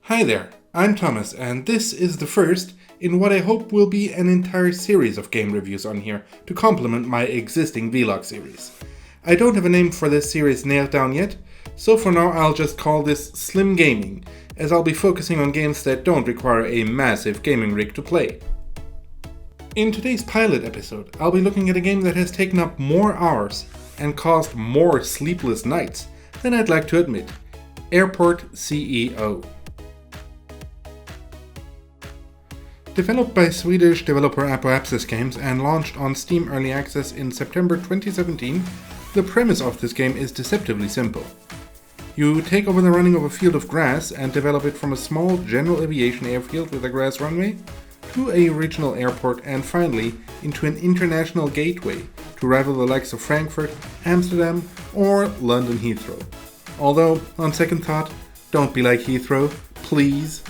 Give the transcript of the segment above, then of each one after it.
Hi there, I'm Thomas, and this is the first in what I hope will be an entire series of game reviews on here to complement my existing vlog series. I don't have a name for this series nailed down yet, so for now I'll just call this Slim Gaming, as I'll be focusing on games that don't require a massive gaming rig to play. In today's pilot episode, I'll be looking at a game that has taken up more hours and caused more sleepless nights than I'd like to admit: Airport CEO. Developed by Swedish developer Apoapsis Games and launched on Steam Early Access in September 2017, the premise of this game is deceptively simple. You take over the running of a field of grass and develop it from a small general aviation airfield with a grass runway to a regional airport and finally into an international gateway to rival the likes of Frankfurt, Amsterdam or London Heathrow. Although, on second thought, don't be like Heathrow, please.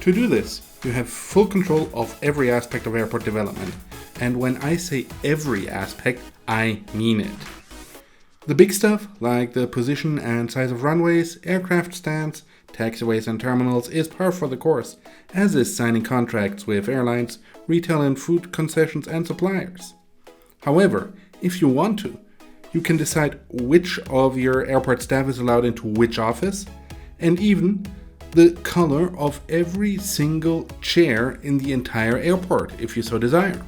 To do this, you have full control of every aspect of airport development, and when I say every aspect, I mean it. The big stuff, like the position and size of runways, aircraft stands, taxiways and terminals, is par for the course, as is signing contracts with airlines, retail and food concessions and suppliers. However, if you want to, you can decide which of your airport staff is allowed into which office, and even the color of every single chair in the entire airport, if you so desire.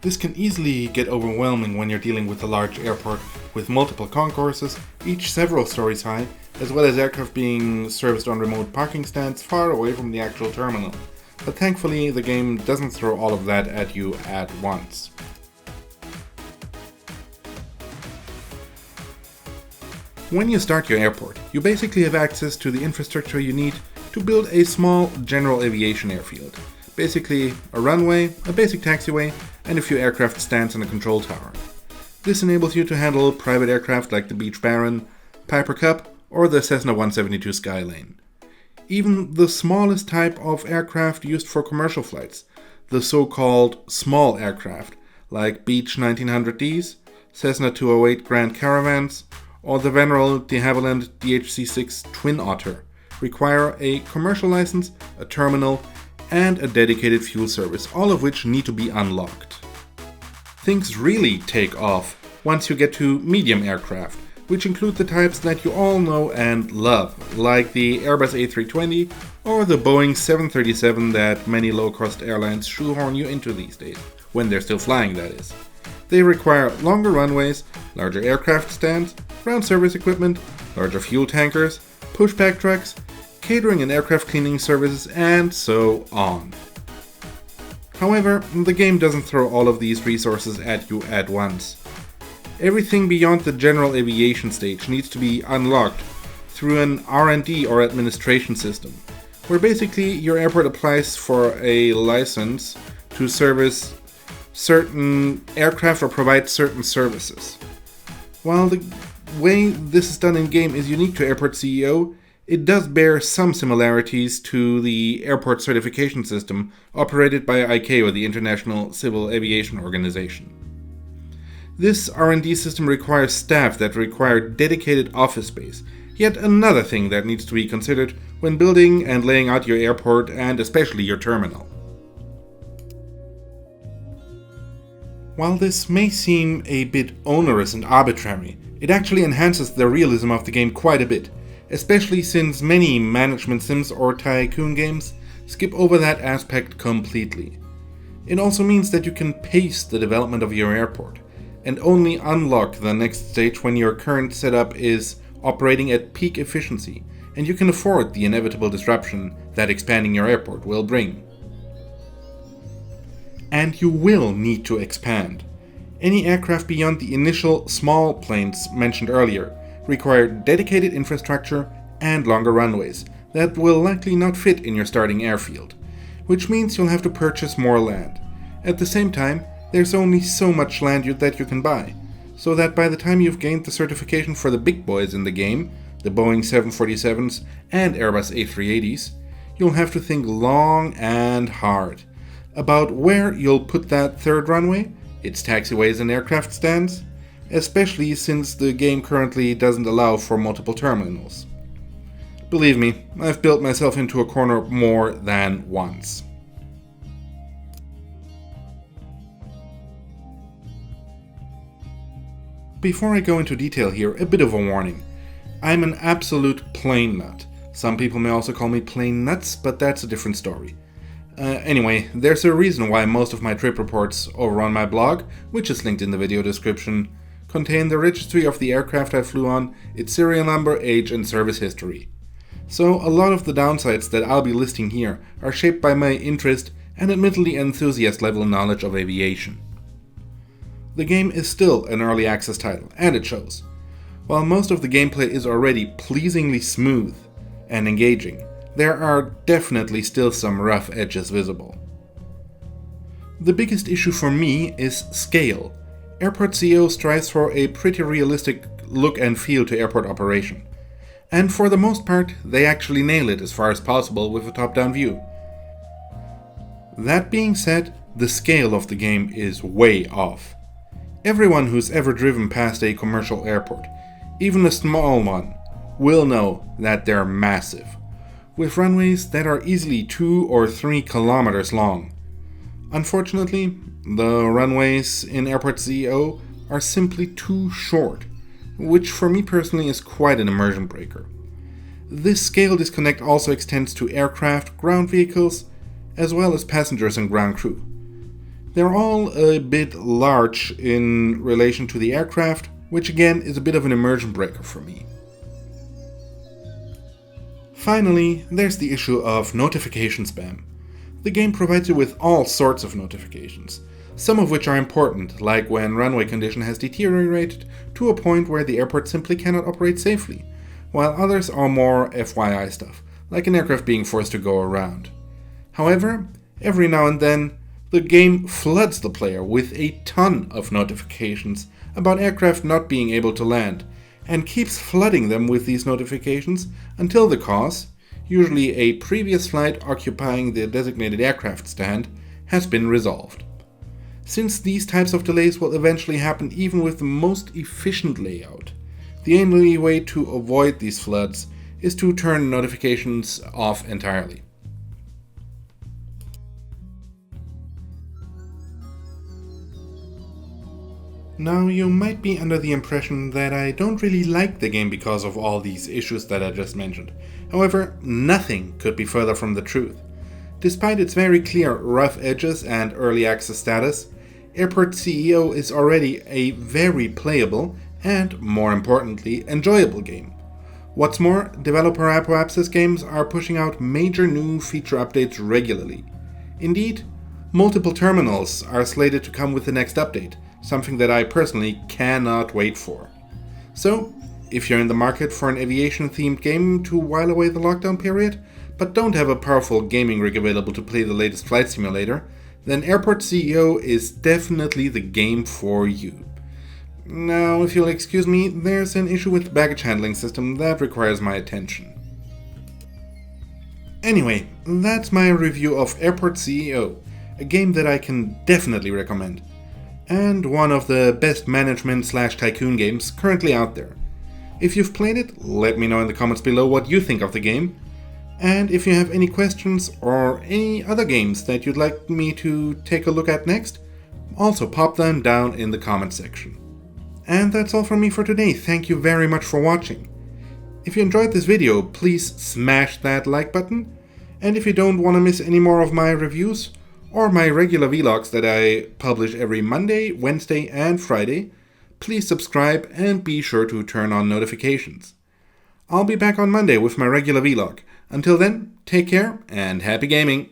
This can easily get overwhelming when you're dealing with a large airport with multiple concourses, each several stories high, as well as aircraft being serviced on remote parking stands far away from the actual terminal. But thankfully, the game doesn't throw all of that at you at once. When you start your airport, you basically have access to the infrastructure you need to build a small general aviation airfield. Basically, a runway, a basic taxiway, and a few aircraft stands and a control tower. This enables you to handle private aircraft like the Beech Baron, Piper Cup, or the Cessna 172 Skylane. Even the smallest type of aircraft used for commercial flights, the so-called small aircraft, like Beech 1900Ds, Cessna 208 Grand Caravans, or the venerable de Havilland DHC-6 Twin Otter, require a commercial license, a terminal, and a dedicated fuel service, all of which need to be unlocked. Things really take off once you get to medium aircraft, which include the types that you all know and love, like the Airbus A320 or the Boeing 737 that many low-cost airlines shoehorn you into these days, when they're still flying, that is. They require longer runways, larger aircraft stands, ground service equipment, larger fuel tankers, pushback trucks, catering and aircraft cleaning services, and so on. However, the game doesn't throw all of these resources at you at once. Everything beyond the general aviation stage needs to be unlocked through an R&D or administration system, where basically your airport applies for a license to service certain aircraft or provide certain services. While the way this is done in-game is unique to Airport CEO, it does bear some similarities to the airport certification system operated by ICAO, the International Civil Aviation Organization. This R&D system requires staff that require dedicated office space, yet another thing that needs to be considered when building and laying out your airport and especially your terminal. While this may seem a bit onerous and arbitrary, it actually enhances the realism of the game quite a bit, especially since many management sims or tycoon games skip over that aspect completely. It also means that you can pace the development of your airport, and only unlock the next stage when your current setup is operating at peak efficiency, and you can afford the inevitable disruption that expanding your airport will bring. And you will need to expand. Any aircraft beyond the initial small planes mentioned earlier require dedicated infrastructure and longer runways that will likely not fit in your starting airfield, which means you'll have to purchase more land. At the same time, there's only so much land that you can buy, so that by the time you've gained the certification for the big boys in the game, the Boeing 747s and Airbus A380s, you'll have to think long and hard about where you'll put that third runway, its taxiways and aircraft stands, especially since the game currently doesn't allow for multiple terminals. Believe me, I've built myself into a corner more than once. Before I go into detail here, a bit of a warning. I'm an absolute plane nut. Some people may also call me plane nuts, but that's a different story. Anyway, there's a reason why most of my trip reports over on my blog, which is linked in the video description, contain the registry of the aircraft I flew on, its serial number, age, and service history. So a lot of the downsides that I'll be listing here are shaped by my interest and admittedly enthusiast level knowledge of aviation. The game is still an early access title, and it shows. While most of the gameplay is already pleasingly smooth and engaging, there are definitely still some rough edges visible. The biggest issue for me is scale. Airport CEO strives for a pretty realistic look and feel to airport operation. And for the most part, they actually nail it as far as possible with a top-down view. That being said, the scale of the game is way off. Everyone who's ever driven past a commercial airport, even a small one, will know that they're massive, with runways that are easily 2 or 3 kilometers long. Unfortunately, the runways in Airport CEO are simply too short, which for me personally is quite an immersion breaker. This scale disconnect also extends to aircraft, ground vehicles, as well as passengers and ground crew. They're all a bit large in relation to the aircraft, which again is a bit of an immersion breaker for me. Finally, there's the issue of notification spam. The game provides you with all sorts of notifications, some of which are important, like when runway condition has deteriorated to a point where the airport simply cannot operate safely, while others are more FYI stuff, like an aircraft being forced to go around. However, every now and then, the game floods the player with a ton of notifications about aircraft not being able to land, and keeps flooding them with these notifications until the cause, usually a previous flight occupying the designated aircraft stand, has been resolved. Since these types of delays will eventually happen even with the most efficient layout, the only way to avoid these floods is to turn notifications off entirely. Now, you might be under the impression that I don't really like the game because of all these issues that I just mentioned. However, nothing could be further from the truth. Despite its very clear rough edges and early access status, Airport CEO is already a very playable and, more importantly, enjoyable game. What's more, developer Apo Access games are pushing out major new feature updates regularly. Indeed, multiple terminals are slated to come with the next update, something that I personally cannot wait for. So, if you're in the market for an aviation-themed game to while away the lockdown period, but don't have a powerful gaming rig available to play the latest flight simulator, then Airport CEO is definitely the game for you. Now, if you'll excuse me, there's an issue with the baggage handling system that requires my attention. Anyway, that's my review of Airport CEO, a game that I can definitely recommend, and one of the best management/tycoon games currently out there. If you've played it, let me know in the comments below what you think of the game, and if you have any questions or any other games that you'd like me to take a look at next, also pop them down in the comment section. And that's all from me for today. Thank you very much for watching. If you enjoyed this video, please smash that like button, and if you don't want to miss any more of my reviews, or my regular vlogs that I publish every Monday, Wednesday, and Friday, please subscribe and be sure to turn on notifications. I'll be back on Monday with my regular vlog. Until then, take care and happy gaming!